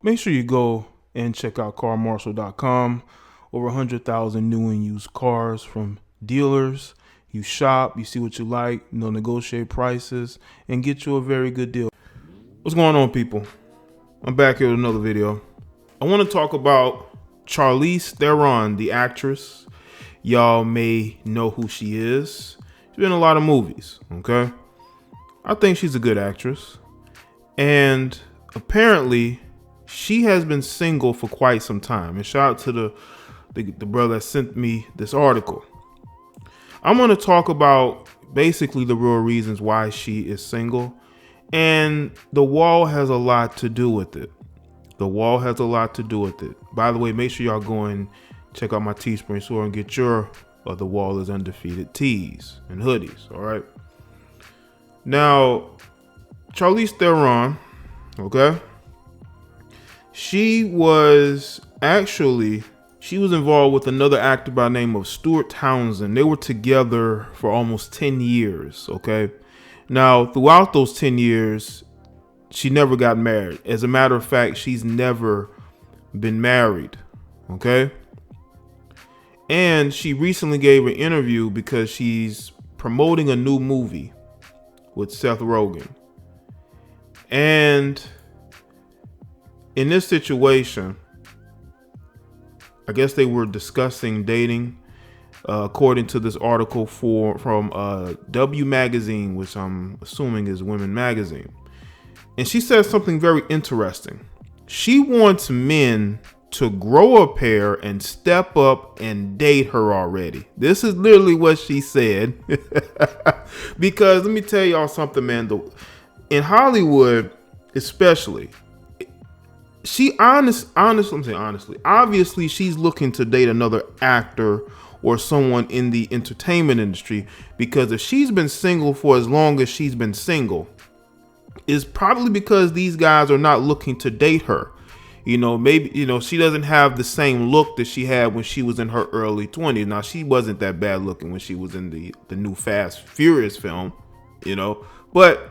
Make sure you go and check out carmarshall.com. Over 100,000 new and used cars from dealers. You shop, you see what you like, negotiate prices, and get you a very good deal. What's going on, people? I'm back here with another video. I want to talk about Charlize Theron, the actress. Y'all may know who she is. She's been in a lot of movies, okay? I think she's a good actress. And apparently, she has been single for quite some time. And shout out to the brother that sent me this article. I'm going to talk about basically the real reasons why she is single. And the wall has a lot to do with it. The wall has a lot to do with it. By the way, make sure y'all go and check out my Teespring store and get your The Wall is Undefeated tees and hoodies, all right? Now, Charlize Theron, okay? She was involved with another actor by the name of Stuart Townsend. They were together for almost 10 years, okay? Now, throughout those 10 years, she never got married. As a matter of fact, she's never been married, okay? And she recently gave an interview because she's promoting a new movie with Seth Rogen. And in this situation, I guess they were discussing dating, according to this article from W Magazine, which I'm assuming is Women Magazine. And she said something very interesting. She wants men to grow a pair and step up and date her already. This is literally what she said. Because let me tell y'all something, man. In Hollywood, especially, I'm saying honestly, obviously she's looking to date another actor or someone in the entertainment industry, because if she's been single for as long as she's been single, it's probably because these guys are not looking to date her. Maybe, she doesn't have the same look that she had when she was in her early 20s. Now, she wasn't that bad looking when she was in the new Fast Furious film, but,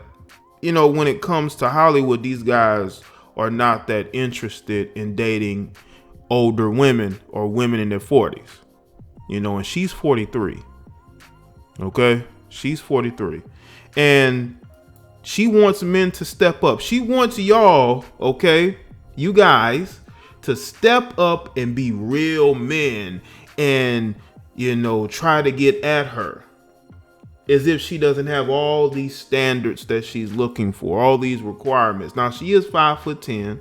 when it comes to Hollywood, these guys are not that interested in dating older women or women in their 40s, and she's 43. Okay. She's 43 and she wants men to step up. She wants y'all, okay, you guys, to step up and be real men and, try to get at her, as if she doesn't have all these standards that she's looking for, all these requirements. Now, she is 5'10".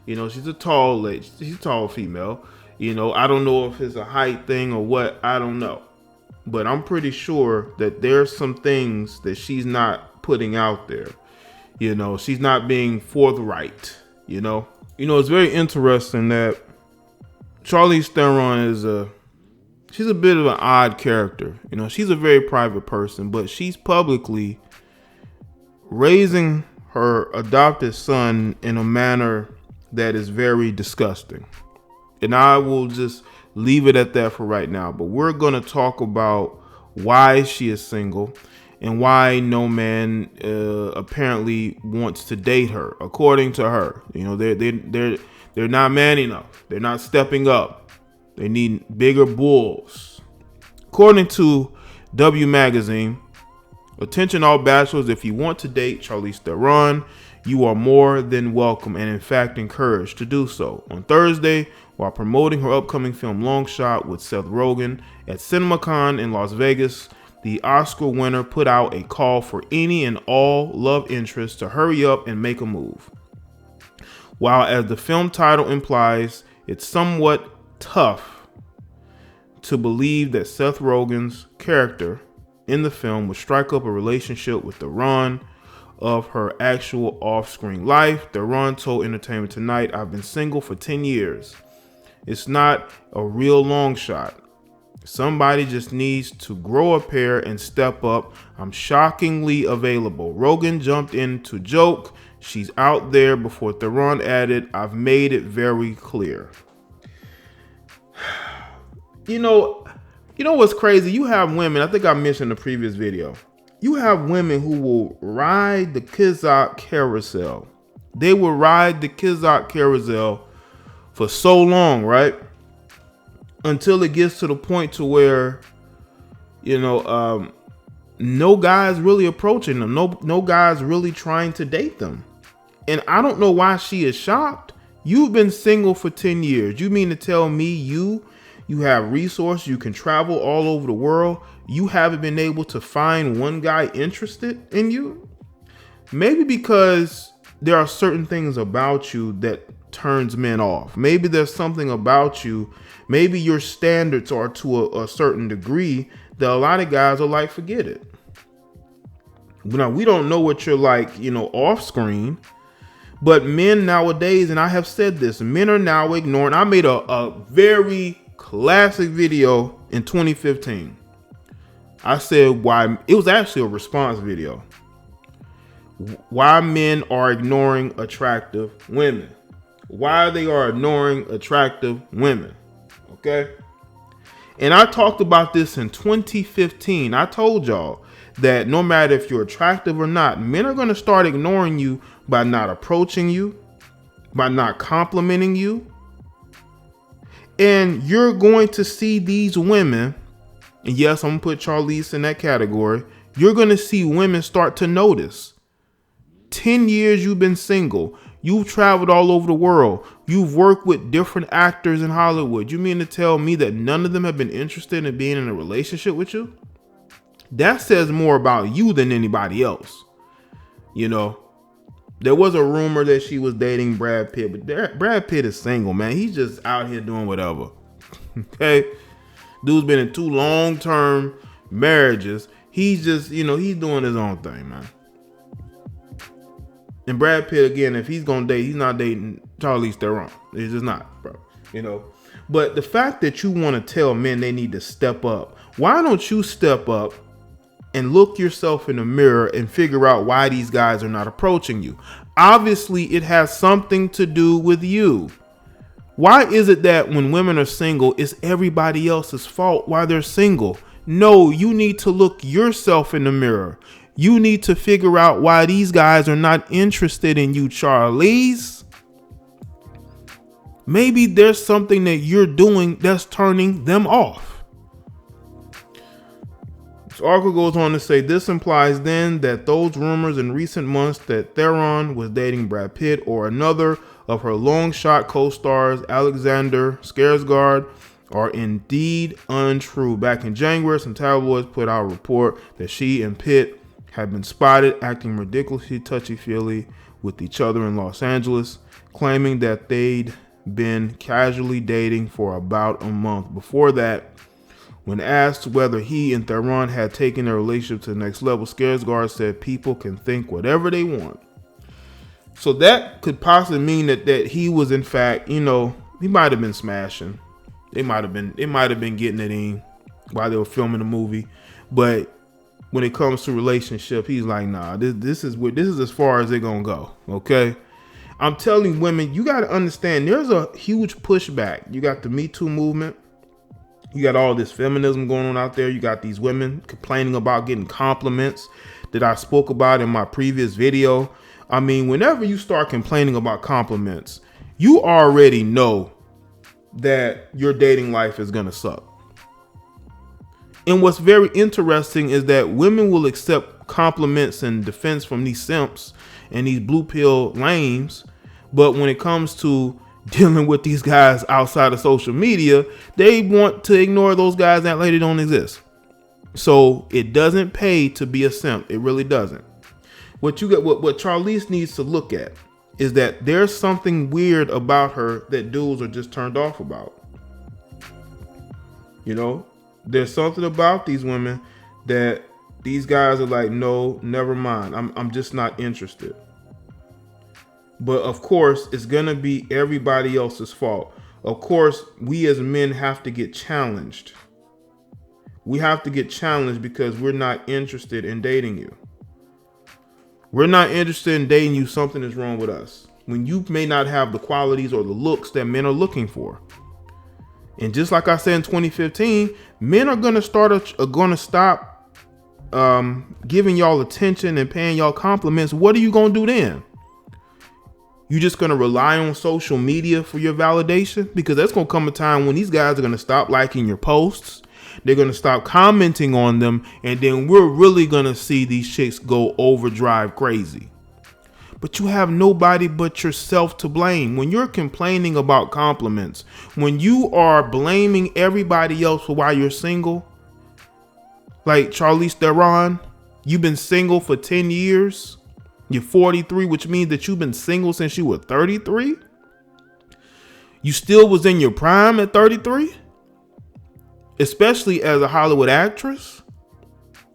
She's a tall lady. She's a tall female. I don't know if it's a height thing or what. I don't know. But I'm pretty sure that there's some things that she's not putting out there. She's not being forthright, It's very interesting that Charlize Theron she's a bit of an odd character. She's a very private person, but she's publicly raising her adopted son in a manner that is very disgusting. And I will just leave it at that for right now. But we're going to talk about why she is single and why no man apparently wants to date her, according to her. They're not man enough. They're not stepping up. They need bigger bulls. According to W Magazine, attention all bachelors, if you want to date Charlize Theron, you are more than welcome and in fact encouraged to do so. On Thursday, while promoting her upcoming film Long Shot with Seth Rogen at CinemaCon in Las Vegas, the Oscar winner put out a call for any and all love interests to hurry up and make a move. While, as the film title implies, it's somewhat tough to believe that Seth Rogen's character in the film would strike up a relationship with Theron of her actual off-screen life. Theron told Entertainment Tonight, "I've been single for 10 years. It's not a real long shot. Somebody just needs to grow a pair and step up. I'm shockingly available." Rogen jumped in to joke, "She's out there," before Theron added, "I've made it very clear." You know what's crazy? You have women, I think I mentioned in the previous video, you have women who will ride the Kizak carousel They will ride the Kizak carousel for so long, right? Until it gets to the point to where, no guy's really approaching them. No guy's really trying to date them. And I don't know why she is shocked. You've been single for 10 years. You mean to tell me you have resources, you can travel all over the world, you haven't been able to find one guy interested in you? Maybe because there are certain things about you that turns men off. Maybe there's something about you. Maybe your standards are to a certain degree that a lot of guys are like, forget it. Now, we don't know what you're like, off screen. But men nowadays, and I have said this, men are now ignoring. I made a very classic video in 2015. I said why, it was actually a response video. Why men are ignoring attractive women. Why they are ignoring attractive women. Okay? And I talked about this in 2015. I told y'all that no matter if you're attractive or not, men are going to start ignoring you by not approaching you, by not complimenting you. And you're going to see these women, and yes, I'm going to put Charlize in that category. You're going to see women start to notice. 10 years you've been single. You've traveled all over the world. You've worked with different actors in Hollywood. You mean to tell me that none of them have been interested in being in a relationship with you? That says more about you than anybody else. There was a rumor that she was dating Brad Pitt, but Brad Pitt is single, man. He's just out here doing whatever. Okay? Dude's been in 2 long-term marriages. He's just, he's doing his own thing, man. And Brad Pitt, again, if he's going to date, he's not dating Charlize Theron. He's just not, bro. But the fact that you want to tell men they need to step up, why don't you step up and look yourself in the mirror and figure out why these guys are not approaching you? Obviously, it has something to do with you. Why is it that when women are single, it's everybody else's fault why they're single? No, you need to look yourself in the mirror. You need to figure out why these guys are not interested in you, Charlize. Maybe there's something that you're doing that's turning them off. This article goes on to say, this implies then that those rumors in recent months that Theron was dating Brad Pitt or another of her long shot co-stars, Alexander Skarsgård, are indeed untrue. Back in January, some tabloids put out a report that she and Pitt had been spotted acting ridiculously touchy-feely with each other in Los Angeles, claiming that they'd been casually dating for about a month. Before that, when asked whether he and Theron had taken their relationship to the next level, Skarsgård said people can think whatever they want. So that could possibly mean that he was, in fact, he might have been smashing. It might have been getting it in while they were filming the movie. But when it comes to relationship, he's like, nah, this is as far as they're gonna go. Okay. I'm telling women, you got to understand there's a huge pushback. You got the Me Too movement. You got all this feminism going on out there. You got these women complaining about getting compliments that I spoke about in my previous video. I mean, whenever you start complaining about compliments, you already know that your dating life is going to suck. And what's very interesting is that women will accept compliments and defense from these simps and these blue pill lames. But when it comes to dealing with these guys outside of social media, they want to ignore those guys that like they don't exist. So it doesn't pay to be a simp. It really doesn't. What Charlize needs to look at is that there's something weird about her that dudes are just turned off about. There's something about these women that these guys are like, no, never mind. I'm just not interested. But of course, it's going to be everybody else's fault. Of course, we as men have to get challenged. We have to get challenged because we're not interested in dating you. We're not interested in dating you. Something is wrong with us. When you may not have the qualities or the looks that men are looking for. And just like I said in 2015, men are going to stop giving y'all attention and paying y'all compliments. What are you going to do then? You just going to rely on social media for your validation? Because that's going to come a time when these guys are going to stop liking your posts. They're going to stop commenting on them. And then we're really going to see these chicks go overdrive crazy. But you have nobody but yourself to blame. When you're complaining about compliments, when you are blaming everybody else for why you're single, like Charlize Theron, you've been single for 10 years. You're 43, which means that you've been single since you were 33. You still was in your prime at 33, especially as a Hollywood actress.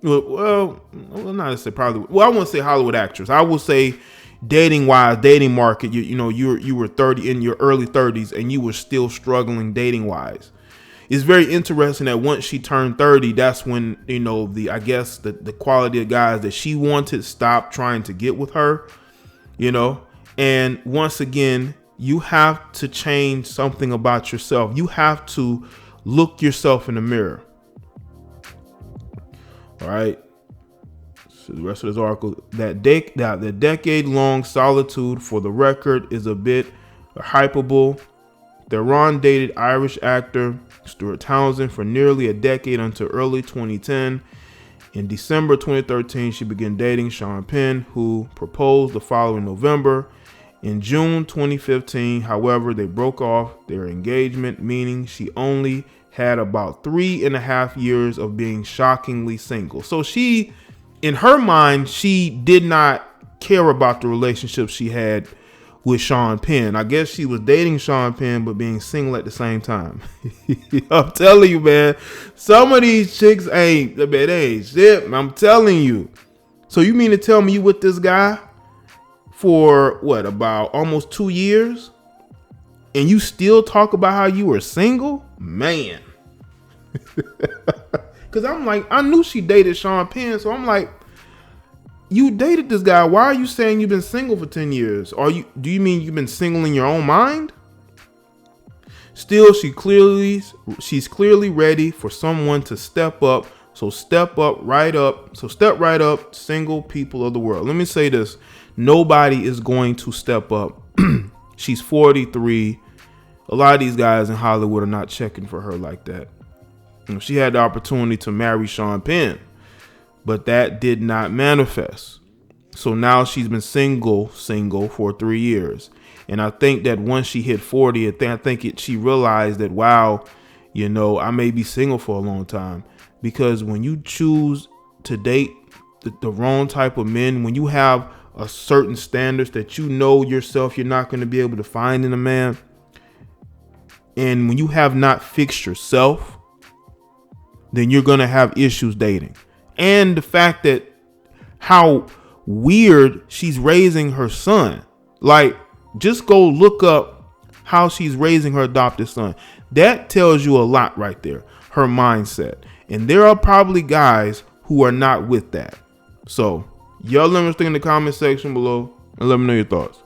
Well, not to say probably. Well, I won't say Hollywood actress. I will say dating wise, dating market. You were 30 in your early 30s, and you were still struggling dating wise. It's very interesting that once she turned 30, that's when, the quality of guys that she wanted stopped trying to get with her, and once again, you have to change something about yourself. You have to look yourself in the mirror. All right. So the rest of this article, the decade-long Solitude, for the record, is a bit hypeable. Theron dated Irish actor Stuart Townsend for nearly a decade until early 2010. In December 2013, she began dating Sean Penn, who proposed the following November. In June 2015, however, they broke off their engagement, meaning she only had about 3.5 years of being shockingly single. So she, in her mind, she did not care about the relationship she had with Sean Penn. I guess she was dating Sean Penn, but being single at the same time. I'm telling you, man, some of these chicks ain't shit. I'm telling you. So you mean to tell me you with this guy for what, about almost 2 years, and you still talk about how you were single? Man. Because I'm like, I knew she dated Sean Penn, so I'm like, you dated this guy. Why are you saying you've been single for 10 years? Do you mean you've been single in your own mind? Still, she's clearly ready for someone to step up. So step right up, single people of the world. Let me say this. Nobody is going to step up. She's 43. A lot of these guys in Hollywood are not checking for her like that. She had the opportunity to marry Sean Penn, but that did not manifest. So now she's been single for 3 years. And I think that once she hit 40, she realized that, wow, I may be single for a long time. Because when you choose to date the wrong type of men, when you have a certain standards that yourself you're not going to be able to find in a man, and when you have not fixed yourself, then you're going to have issues dating. And the fact that how weird she's raising her son. Like, just go look up how she's raising her adopted son. That tells you a lot right there. Her mindset. And there are probably guys who are not with that. So y'all let me know in the comment section below and let me know your thoughts.